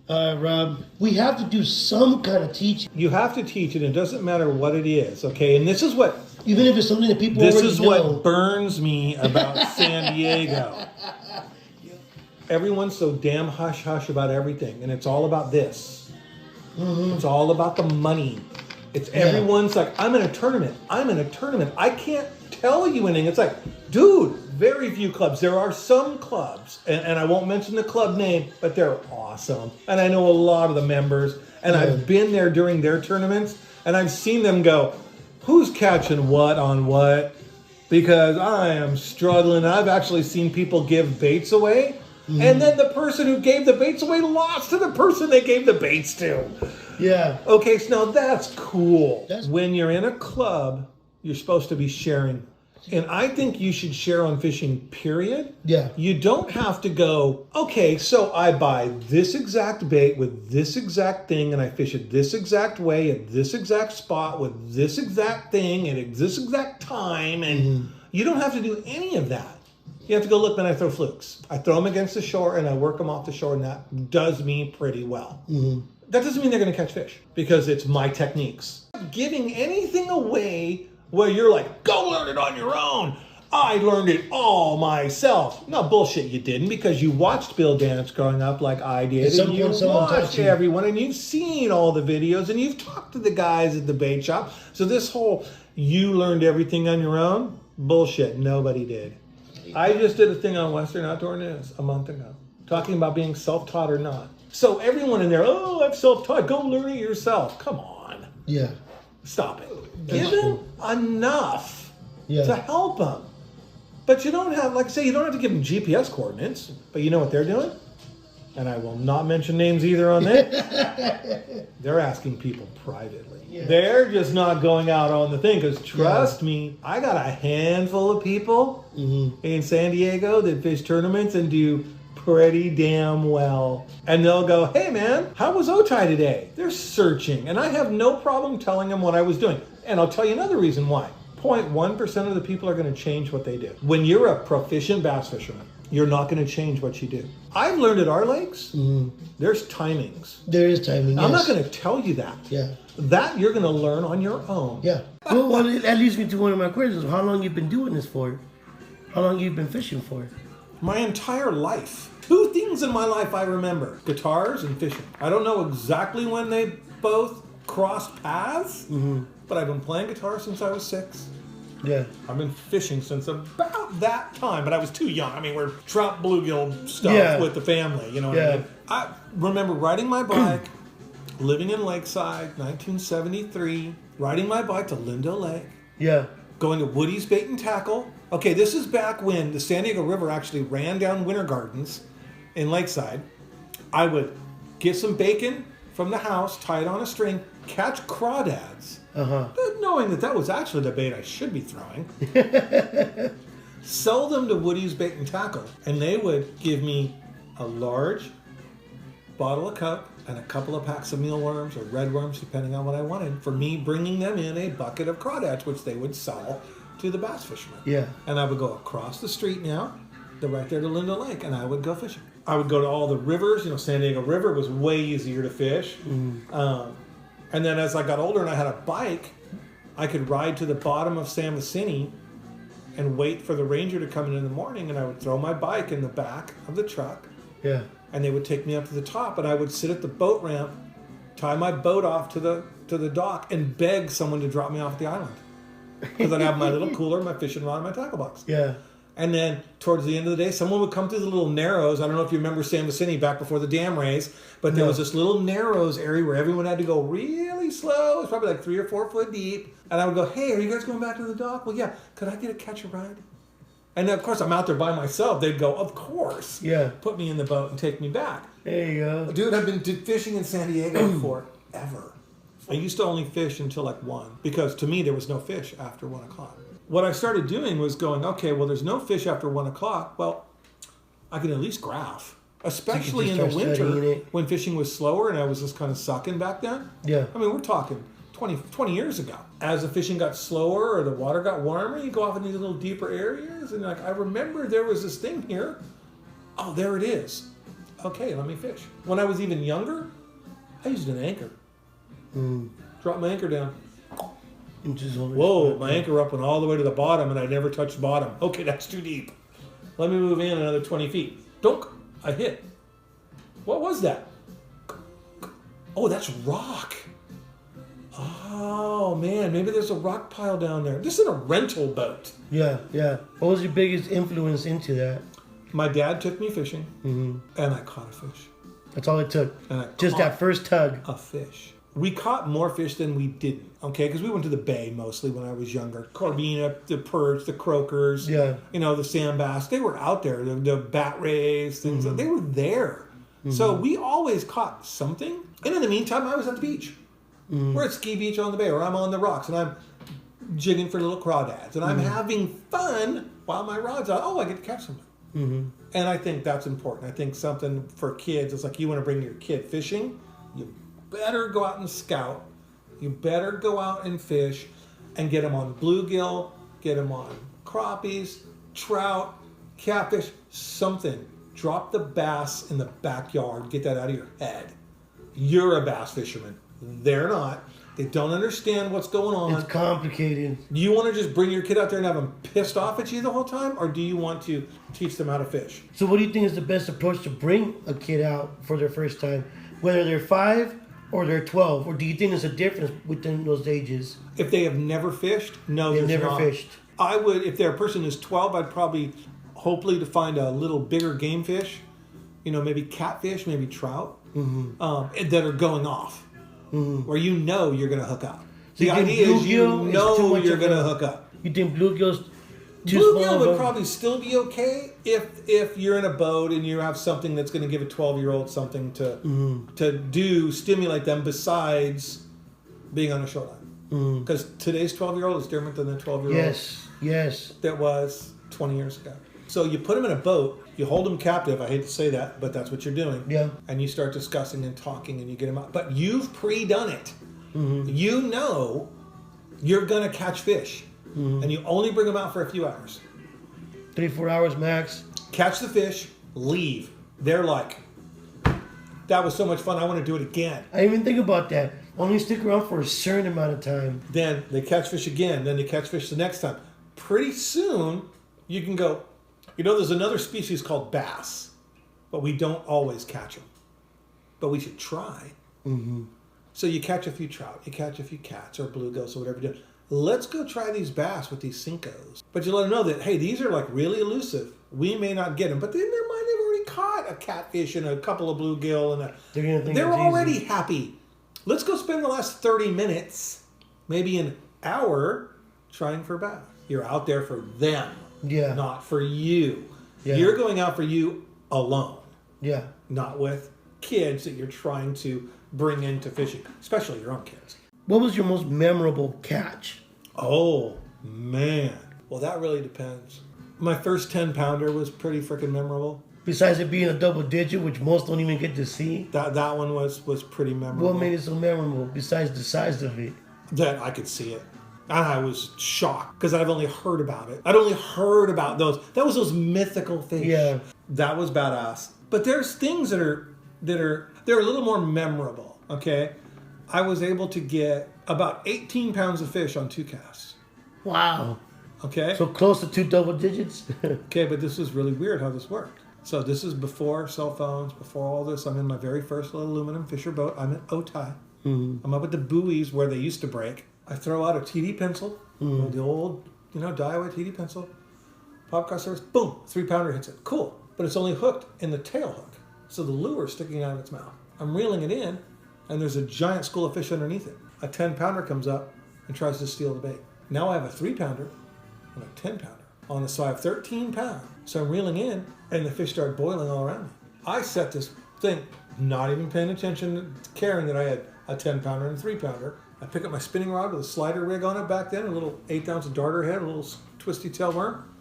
Rob, we have to do some kind of teaching. You have to teach it. It doesn't matter what it is, okay? And this is what... Even if it's something that people This already is know. what burns me about San Diego. Everyone's so damn hush-hush about everything, and it's all about this. Mm-hmm. It's all about the money. It's everyone's like, I'm in a tournament. I can't tell you anything. It's like, dude, very few clubs. There are some clubs, and I won't mention the club name, but they're awesome. And I know a lot of the members, and I've been there during their tournaments, and I've seen them go, who's catching what on what? Because I am struggling. I've actually seen people give baits away, and then the person who gave the baits away lost to the person they gave the baits to. Yeah. Okay, so now that's cool. When you're in a club, you're supposed to be sharing. And I think you should share on fishing, period. Yeah. You don't have to go, okay, so I buy this exact bait with this exact thing, and I fish it this exact way at this exact spot with this exact thing at this exact time. And you don't have to do any of that. You have to go, look, man, I throw flukes. I throw them against the shore, and I work them off the shore, and that does me pretty well. That doesn't mean they're going to catch fish, because it's my techniques. Giving anything away where you're like, go learn it on your own. I learned it all myself. No, bullshit, you didn't, because you watched Bill dance growing up like I did. And you watched everyone, and you've seen all the videos, and you've talked to the guys at the bait shop. So this whole, you learned everything on your own, bullshit, nobody did. I just did a thing on Western Outdoor News a month ago, talking about being self-taught or not. So everyone in there, oh, I'm self-taught, go learn it yourself. Come on. Yeah. Stop it. Give them enough to help them. But you don't have, like I say, you don't have to give them GPS coordinates, but you know what they're doing? And I will not mention names either on that. They're asking people privately. Yeah. They're just not going out on the thing, because trust me, I got a handful of people in San Diego that fish tournaments and do pretty damn well. And they'll go, hey man, how was Otay today? They're searching. And I have no problem telling them what I was doing. And I'll tell you another reason why. 0.1% of the people are going to change what they do. When you're a proficient bass fisherman, you're not going to change what you do. I've learned at our lakes, there's timings. There is timing, I'm not going to tell you that. Yeah. That you're going to learn on your own. Yeah. Well, that leads me to one of my questions. How long you been doing this for? How long you been fishing for? My entire life. 2 things in my life I remember. Guitars and fishing. I don't know exactly when they both crossed paths, but I've been playing guitar since I was 6. Yeah. I've been fishing since about that time, but I was too young. I mean, we're trout bluegill stuff with the family, you know what I mean? I remember riding my bike, living in Lakeside, 1973, riding my bike to Lindo Lake. Yeah. Going to Woody's Bait and Tackle. Okay, this is back when the San Diego River actually ran down Winter Gardens in Lakeside. I would get some bacon from the house, tie it on a string, catch crawdads, knowing that was actually the bait I should be throwing. Sell them to Woody's Bait and Tackle, and they would give me a large bottle of Coke and a couple of packs of mealworms or red worms, depending on what I wanted, for me bringing them in a bucket of crawdads, which they would sell to the bass fishermen. Yeah. And I would go across the street now, right there to Lindo Lake, and I would go fishing. I would go to all the rivers. You know, San Diego River was way easier to fish. And then as I got older and I had a bike, I could ride to the bottom of San Vicente and wait for the ranger to come in the morning, and I would throw my bike in the back of the truck. Yeah. And they would take me up to the top, and I would sit at the boat ramp, tie my boat off to the dock, and beg someone to drop me off the island. Because I'd have my little cooler, my fishing rod, and my tackle box. Yeah. And then towards the end of the day, someone would come through the little narrows. I don't know if you remember San Vicente back before the dam raise, but there was this little narrows area where everyone had to go really slow. It's probably like 3 or 4 foot deep. And I would go, hey, are you guys going back to the dock? Well, yeah. Could I get a catch a ride? And then, of course, I'm out there by myself. They'd go, of course. Yeah. Put me in the boat and take me back. There you go. Dude, I've been fishing in San Diego forever. I used to only fish until like 1, because to me there was no fish after 1 o'clock. What I started doing was going, okay, well, there's no fish after 1 o'clock. Well, I can at least graph, especially in the winter when fishing was slower and I was just kind of sucking back then. Yeah. I mean, we're talking 20 years ago. As the fishing got slower or the water got warmer, you go off in these little deeper areas. And like, I remember there was this thing here. Oh, there it is. okay, let me fish. When I was even younger, I used an anchor. Drop my anchor down. Whoa, my anchor up went all the way to the bottom and I never touched bottom. Okay, that's too deep. Let me move in another 20 feet. Dunk, I hit. What was that? Oh, that's rock. Oh, man, maybe there's a rock pile down there. This is a rental boat. Yeah. What was your biggest influence into that? My dad took me fishing, and I caught a fish. That's all it took. And I Just that first tug. A fish. We caught more fish than we didn't, okay? Because we went to the bay mostly when I was younger. Corvina, the perch, the croakers, the sand bass. They were out there. The bat rays, things. They were there. So we always caught something. And in the meantime, I was at the beach. We're at Ski Beach on the bay, or I'm on the rocks, and I'm jigging for little crawdads. And I'm having fun while my rod's out. Oh, I get to catch something. And I think that's important. I think something for kids, it's like you want to bring your kid fishing, you better go out and scout. You better go out and fish and get them on bluegill, get them on crappies, trout, catfish, something. Drop the bass in the backyard. Get that out of your head. You're a bass fisherman. They're not. They don't understand what's going on. It's complicated. You want to just bring your kid out there and have them pissed off at you the whole time? Or do you want to teach them how to fish? So what do you think is the best approach to bring a kid out for their first time? Whether they're 5 or they're 12? Or do you think there's a difference within those ages? If they have never fished, no, They've there's never not. fished. I would, if they're a person who's 12, I'd probably, hopefully to find a little bigger game fish. Maybe catfish, maybe trout, that are going off. Where you know you're going to hook up. So the idea is you know you're going to hook up. You think bluegill's too small? Bluegill would probably still be okay if you're in a boat and you have something that's going to give a 12-year-old something to stimulate them besides being on a shoreline. Because today's 12-year-old is different than the 12-year-old. Yes. That was 20 years ago. So you put them in a boat, you hold them captive. I hate to say that, but that's what you're doing. Yeah. And you start discussing and talking and you get them out. But you've pre-done it. You know you're going to catch fish. And you only bring them out for a few hours. 3-4 hours max. Catch the fish, leave. They're like, that was so much fun, I want to do it again. I didn't even think about that. Only stick around for a certain amount of time. Then they catch fish again. Then they catch fish the next time. Pretty soon, you can go, there's another species called bass, but we don't always catch them. But we should try. So you catch a few trout, you catch a few cats or bluegills or whatever you do. Let's go try these bass with these Cincos. But you let them know that, hey, these are like really elusive. We may not get them, but then they might have already caught a catfish and a couple of bluegill. And they're already happy. Let's go spend the last 30 minutes, maybe an hour, trying for bass. You're out there for them. Yeah. Not for you. Yeah. You're going out for you alone. Yeah. Not with kids that you're trying to bring into fishing, especially your own kids. What was your most memorable catch? Oh, man. Well, that really depends. My first 10-pounder was pretty freaking memorable. Besides it being a double digit, which most don't even get to see? That one was pretty memorable. What made it so memorable besides the size of it? That I could see it. And I was shocked because I've only heard about it. I'd only heard about those. That was those mythical fish. Yeah. That was badass. But there's things they're a little more memorable, okay? I was able to get about 18 pounds of fish on 2 casts. Wow. Okay? So close to 2 double digits? Okay, but this is really weird how this worked. So this is before cell phones, before all this. I'm in my very first little aluminum fisher boat. I'm at Otai. I'm up at the buoys where they used to break. I throw out a TD pencil, the old, Daiwa TD pencil. Popcar service, boom, 3-pounder hits it. Cool. But it's only hooked in the tail hook. So the lure's sticking out of its mouth. I'm reeling it in, and there's a giant school of fish underneath it. A 10-pounder comes up and tries to steal the bait. Now I have a 3-pounder and a 10-pounder. So I have 13 pounds. So I'm reeling in, and the fish start boiling all around me. I set this thing, not even paying attention, caring that I had a 10-pounder and a 3-pounder. I pick up my spinning rod with a slider rig on it back then, a little 1/8 ounce darter head, a little twisty tail worm.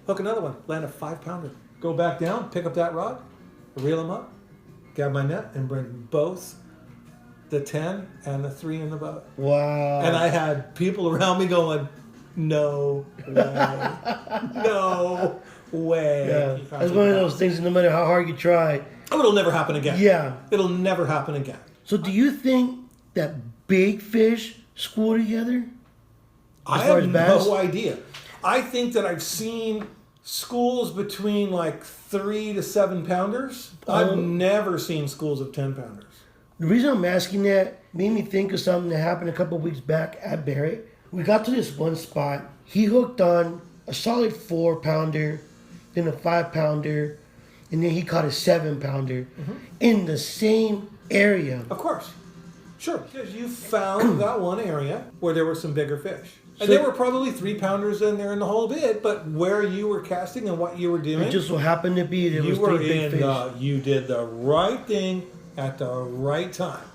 Hook another one, land a 5-pounder. Go back down, pick up that rod, reel them up, grab my net, and bring both the 10 and the 3 in the boat. Wow. And I had people around me going, no way. No way. Yeah. It's one of those things, no matter how hard you try, Oh, it'll never happen again. Yeah. It'll never happen again. So do you think that big fish school together? I have no idea. I think that I've seen schools between like 3 to 7 pounders. I've never seen schools of 10 pounders. The reason I'm asking that made me think of something that happened a couple of weeks back at Barrett. We got to this one spot. He hooked on a solid 4-pounder, then a 5-pounder, and then he caught a 7-pounder in the same area. Of course. Sure. Because you found that one area where there were some bigger fish. And there were probably 3-pounders in there in the whole bit, but where you were casting and what you were doing. It just so happened to be there was 3 big fish. You did the right thing at the right time.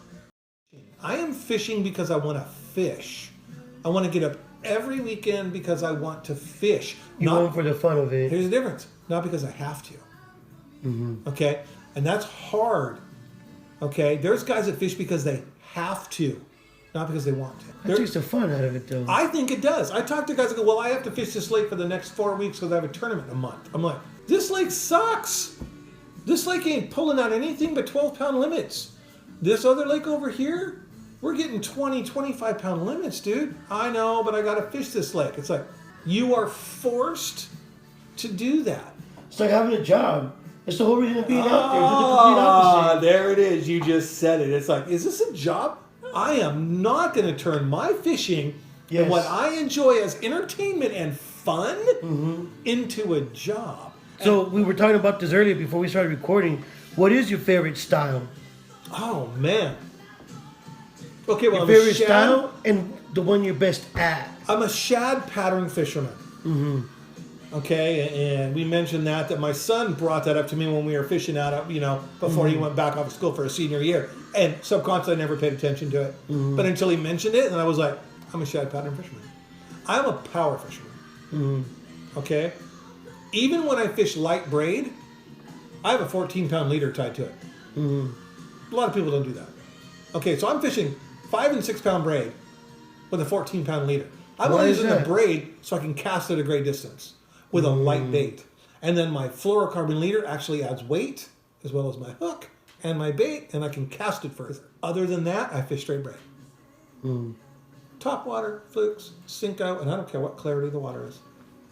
I am fishing because I want to fish. I want to get up every weekend because I want to fish. You want for the fun of it. Here's the difference. Not because I have to. Okay? And that's hard. Okay? There's guys that fish because they have to, not because they want to. That takes the fun out of it, though. I think it does. I talk to guys that go, well, I have to fish this lake for the next 4 weeks because I have a tournament in a month. I'm like, this lake sucks. This lake ain't pulling out anything but 12-pound limits. This other lake over here, we're getting 20, 25-pound limits, dude. I know, but I got to fish this lake. It's like, you are forced to do that. It's like having a job. It's the whole reason of being out there. Do the complete opposite. There it is. You just said it. It's like, is this a job? I am not going to turn my fishing and what I enjoy as entertainment and fun into a job. So we were talking about this earlier before we started recording. What is your favorite style? Oh, man. Okay, well, your favorite style and the one you're best at. I'm a shad pattern fisherman. Okay, and we mentioned that my son brought that up to me when we were fishing out, before he went back off to school for a senior year. And subconsciously, I never paid attention to it. But until he mentioned it, and I was like, I'm a shad pattern fisherman. I'm a power fisherman. Okay? Even when I fish light braid, I have a 14-pound leader tied to it. A lot of people don't do that. Okay, so I'm fishing 5 and 6-pound braid with a 14-pound leader. I'm only using the braid so I can cast at a great distance with a light bait. And then my fluorocarbon leader actually adds weight as well as my hook and my bait, and I can cast it further. Other than that, I fish straight braid. Top water, flukes, Cinco, and I don't care what clarity the water is.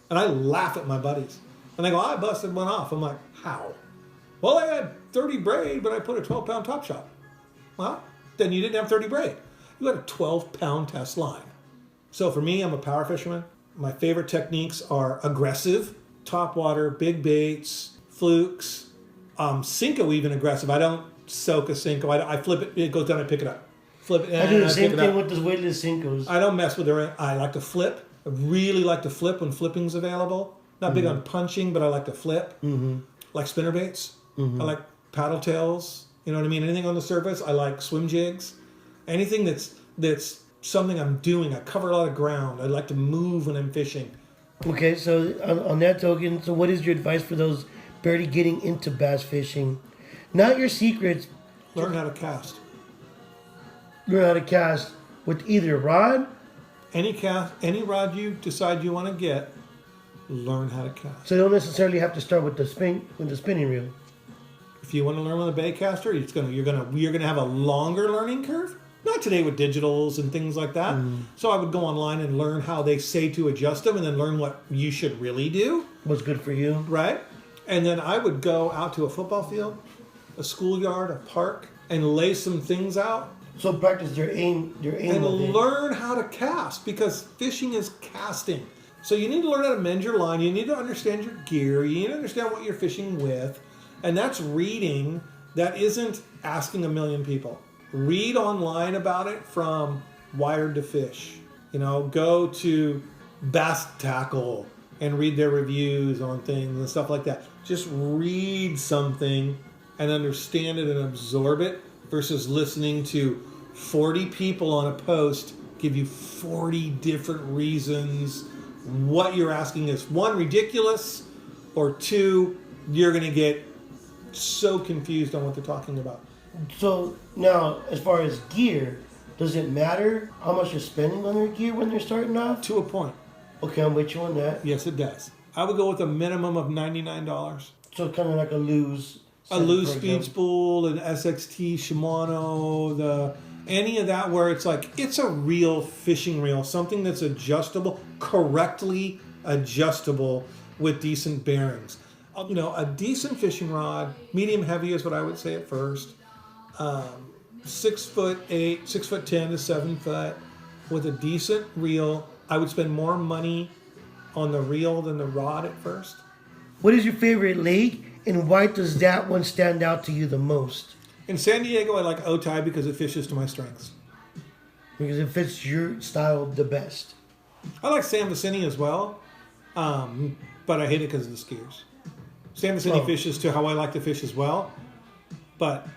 And I laugh at my buddies. And they go, I busted one off. I'm like, how? Well, I had 30 braid, but I put a 12-pound top shot. Well, then you didn't have 30 braid. You had a 12-pound test line. So for me, I'm a power fisherman. My favorite techniques are aggressive, top water, big baits, flukes, Cinco even aggressive. I don't soak a Cinco. I flip it. It goes down. I pick it up. Flip it. I do the same thing with the weightless Cincos. I don't mess with it. I like to flip. I really like to flip when flipping's available. Not big on punching, but I like to flip. Like spinner baits. I like paddle tails. You know what I mean? Anything on the surface. I like swim jigs. Anything that's something I'm doing. I cover a lot of ground. I like to move when I'm fishing. Okay, so on that token, so what is your advice for those barely getting into bass fishing? Not your secrets. Learn how to cast. Learn how to cast with either rod. Any rod you decide you want to get, learn how to cast. So you don't necessarily have to start with the spinning reel. If you want to learn with a baitcaster, you're gonna have a longer learning curve. Not today with digitals and things like that. So I would go online and learn how they say to adjust them, and then learn what you should really do. What's good for you, right? And then I would go out to a football field, a schoolyard, a park, and lay some things out. So practice your aim. And learn how to cast, because fishing is casting. So you need to learn how to mend your line. You need to understand your gear. You need to understand what you're fishing with. And that's reading. That isn't asking a million people. Read online about it from Wired to Fish. Go to Bass Tackle and read their reviews on things and stuff like that. Just read something and understand it and absorb it versus listening to 40 people on a post give you 40 different reasons. What you're asking is, one, ridiculous, or two, you're going to get so confused on what they're talking about. So now, as far as gear, does it matter how much you're spending on your gear when you're starting off? To a point. Okay, I'm with you on that. Yes, it does. I would go with a minimum of $99. So kind of like a lose A loose speed spool, an SXT, Shimano, any of that where it's like, it's a real fishing reel, something that's adjustable, correctly adjustable with decent bearings. You know, a decent fishing rod, medium heavy is what I would say at first. 6'8", 6'10" to 7 foot with a decent reel. I would spend more money on the reel than the rod at first. What is your favorite lake, and why does that one stand out to you the most? In San Diego, I like Otay because it fishes to my strengths. Because it fits your style the best. I like San Vicente as well, but I hate it because of the skiers. San Vicente fishes to how I like to fish as well, but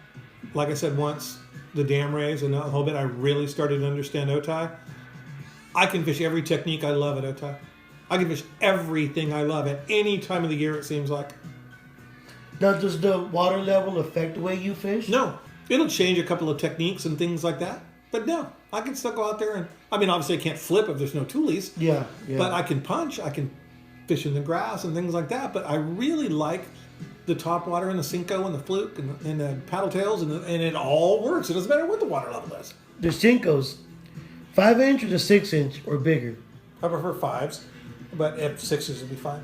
like I said once, the dam rays and a whole bit, I really started to understand Otay. I can fish every technique I love at Otay. I can fish everything I love at any time of the year, it seems like. Now, does the water level affect the way you fish? No. It'll change a couple of techniques and things like that. But no, I can still go out there and, I mean, obviously I can't flip if there's no toolies. Yeah. But I can punch, I can fish in the grass and things like that. But I really like the top water and the Cinco and the fluke and the paddle tails, and it all works. It doesn't matter what the water level is. The Cincos, 5-inch or the 6-inch or bigger? I prefer 5s, but if 6s would be fine.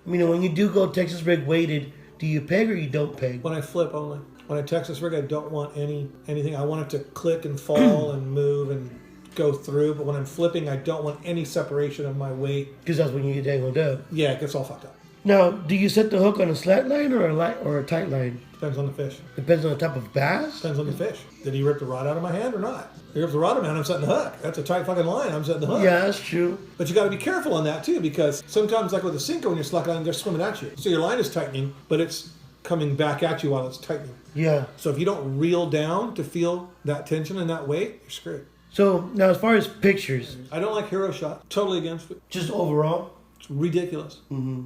I mean, when you do go Texas rig weighted, do you peg or you don't peg? When I flip only. When I Texas rig, I don't want anything. I want it to click and fall and move and go through. But when I'm flipping, I don't want any separation of my weight. Because that's when you get dangled up. Yeah, it gets all fucked up. Now, do you set the hook on a slat line or a tight line? Depends on the fish. Depends on the type of bass? Depends on the fish. Did he rip the rod out of my hand or not? If he rips the rod out of my hand, I'm setting the hook. That's a tight fucking line. I'm setting the hook. Yeah, that's true. But you got to be careful on that too, because sometimes, like with a Cinco, when you're slack line, they're swimming at you. So your line is tightening, but it's coming back at you while it's tightening. Yeah. So if you don't reel down to feel that tension and that weight, you're screwed. So, now as far as pictures. I don't like hero shot. Totally against it. Just overall? It's ridiculous. Mm-hmm.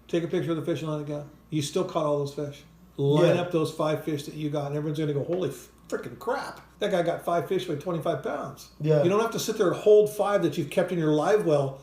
Take a picture of the fish and let it go. You still caught all those fish. Line up those 5 fish that you got, and everyone's going to go, holy freaking crap. That guy got 5 fish weighed 25 pounds. Yeah. You don't have to sit there and hold 5 that you've kept in your live well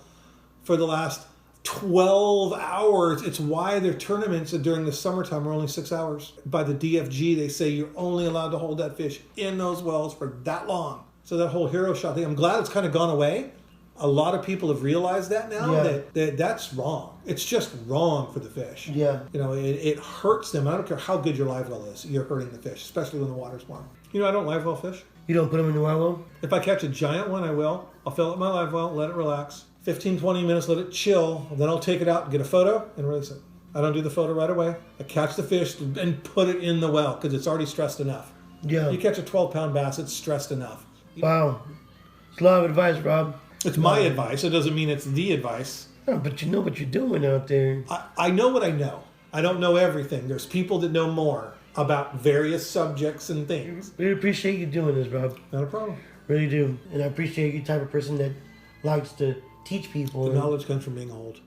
for the last 12 hours. It's why their tournaments during the summertime are only 6 hours. By the DFG, they say you're only allowed to hold that fish in those wells for that long. So that whole hero shot thing, I'm glad it's kind of gone away. A lot of people have realized that now, that that's wrong. It's just wrong for the fish. Yeah. You know, it hurts them. I don't care how good your live well is. You're hurting the fish, especially when the water's warm. You know, I don't live well fish. You don't put them in the live well? If I catch a giant one, I will. I'll fill up my live well, let it relax. 15, 20 minutes, let it chill. Then I'll take it out and get a photo and release it. I don't do the photo right away. I catch the fish and put it in the well because it's already stressed enough. Yeah. You catch a 12-pound bass, it's stressed enough. Wow. It's a lot of advice, Rob. It's my advice. It doesn't mean it's the advice. No, but you know what you're doing out there. I know what I know. I don't know everything. There's people that know more about various subjects and things. Really appreciate you doing this, Rob. Not a problem. Really do. And I appreciate you type of person that likes to teach people. The knowledge comes from being old.